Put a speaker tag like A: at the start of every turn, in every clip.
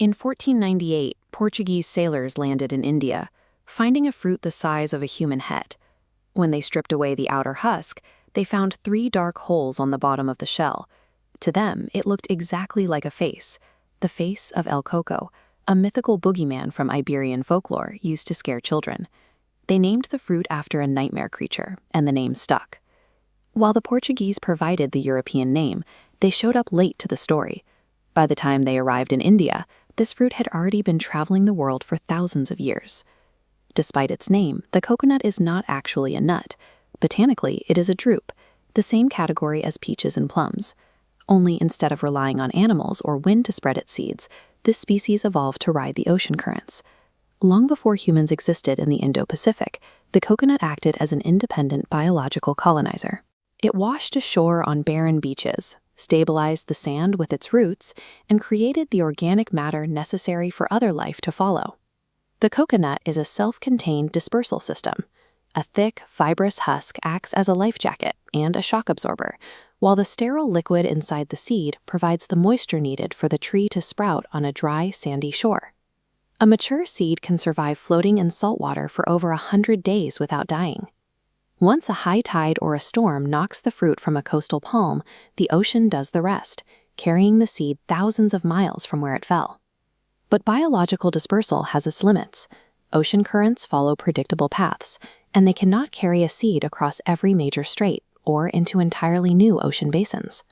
A: In 1498, Portuguese sailors landed in India, finding a fruit the size of a human head. When they stripped away the outer husk, they found 3 dark holes on the bottom of the shell. To them, it looked exactly like a face, the face of El Coco, a mythical boogeyman from Iberian folklore used to scare children. They named the fruit after a nightmare creature, and the name stuck. While the Portuguese provided the European name, they showed up late to the story. By the time they arrived in India, this fruit had already been traveling the world for thousands of years. Despite its name, the coconut is not actually a nut. Botanically, it is a drupe, the same category as peaches and plums. Only instead of relying on animals or wind to spread its seeds, this species evolved to ride the ocean currents. Long before humans existed in the Indo-Pacific, the coconut acted as an independent biological colonizer. It washed ashore on barren beaches, stabilized the sand with its roots, and created the organic matter necessary for other life to follow. The coconut is a self-contained dispersal system. A thick, fibrous husk acts as a life jacket and a shock absorber, while the sterile liquid inside the seed provides the moisture needed for the tree to sprout on a dry, sandy shore. A mature seed can survive floating in salt water for over 100 days without dying. Once a high tide or a storm knocks the fruit from a coastal palm, the ocean does the rest, carrying the seed thousands of miles from where it fell. But biological dispersal has its limits. Ocean currents follow predictable paths, and they cannot carry a seed across every major strait or into entirely new ocean basins.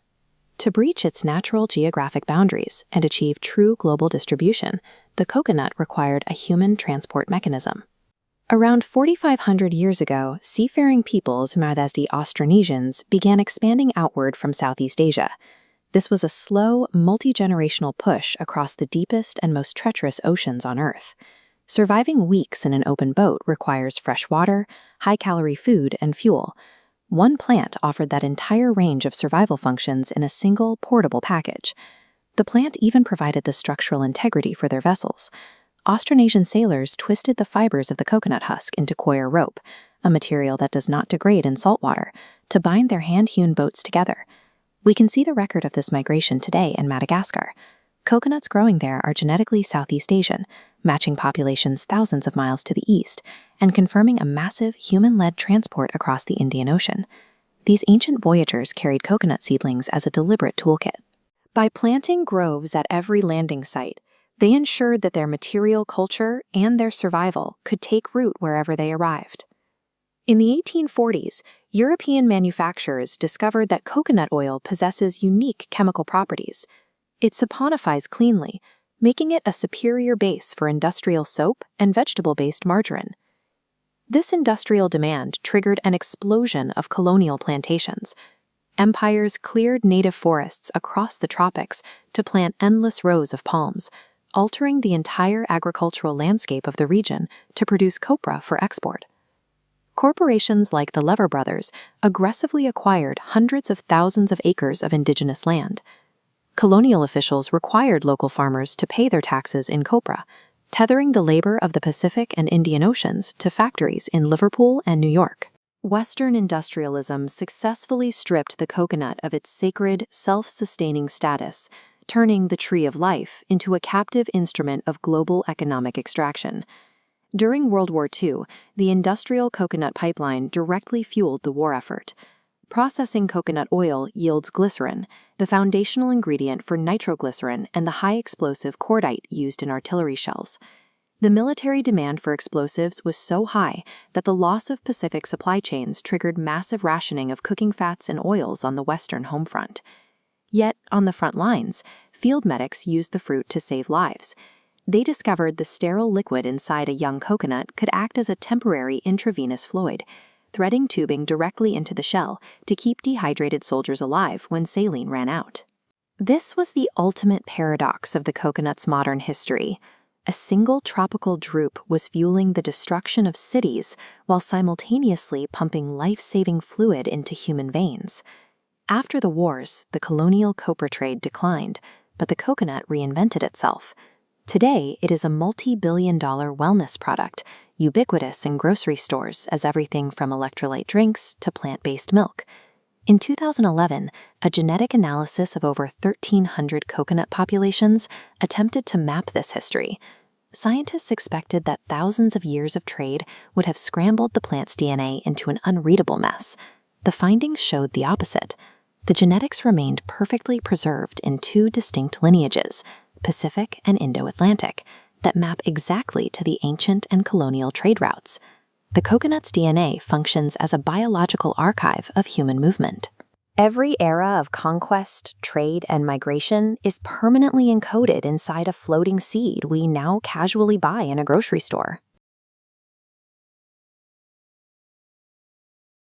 A: To breach its natural geographic boundaries and achieve true global distribution, the coconut required a human transport mechanism. Around 4,500 years ago, seafaring peoples known as the Austronesians began expanding outward from Southeast Asia. This was a slow, multi-generational push across the deepest and most treacherous oceans on Earth. Surviving weeks in an open boat requires fresh water, high-calorie food, and fuel. One plant offered that entire range of survival functions in a single, portable package. The plant even provided the structural integrity for their vessels. Austronesian sailors twisted the fibers of the coconut husk into coir rope, a material that does not degrade in salt water, to bind their hand-hewn boats together. We can see the record of this migration today in Madagascar. Coconuts growing there are genetically Southeast Asian, matching populations thousands of miles to the east, and confirming a massive human-led transport across the Indian Ocean. These ancient voyagers carried coconut seedlings as a deliberate toolkit. By planting groves at every landing site, they ensured that their material culture and their survival could take root wherever they arrived. In the 1840s, European manufacturers discovered that coconut oil possesses unique chemical properties. It saponifies cleanly, making it a superior base for industrial soap and vegetable-based margarine. This industrial demand triggered an explosion of colonial plantations. Empires cleared native forests across the tropics to plant endless rows of palms, altering the entire agricultural landscape of the region to produce copra for export. Corporations like the Lever Brothers aggressively acquired hundreds of thousands of acres of indigenous land. Colonial officials required local farmers to pay their taxes in copra, tethering the labor of the Pacific and Indian Oceans to factories in Liverpool and New York. Western industrialism successfully stripped the coconut of its sacred, self-sustaining status, turning the tree of life into a captive instrument of global economic extraction. During World War II, the industrial coconut pipeline directly fueled the war effort. Processing coconut oil yields glycerin, the foundational ingredient for nitroglycerin and the high-explosive cordite used in artillery shells. The military demand for explosives was so high that the loss of Pacific supply chains triggered massive rationing of cooking fats and oils on the Western home front. Yet, on the front lines, field medics used the fruit to save lives. They discovered the sterile liquid inside a young coconut could act as a temporary intravenous fluid, threading tubing directly into the shell to keep dehydrated soldiers alive when saline ran out. This was the ultimate paradox of the coconut's modern history. A single tropical drupe was fueling the destruction of cities while simultaneously pumping life-saving fluid into human veins. After the wars, the colonial copra trade declined, but the coconut reinvented itself. Today, it is a multi-billion-dollar wellness product, ubiquitous in grocery stores as everything from electrolyte drinks to plant-based milk. In 2011, a genetic analysis of over 1,300 coconut populations attempted to map this history. Scientists expected that thousands of years of trade would have scrambled the plant's DNA into an unreadable mess. The findings showed the opposite. The genetics remained perfectly preserved in two distinct lineages, Pacific and Indo-Atlantic, that map exactly to the ancient and colonial trade routes. The coconut's DNA functions as a biological archive of human movement. Every era of conquest, trade, and migration is permanently encoded inside a floating seed we now casually buy in a grocery store.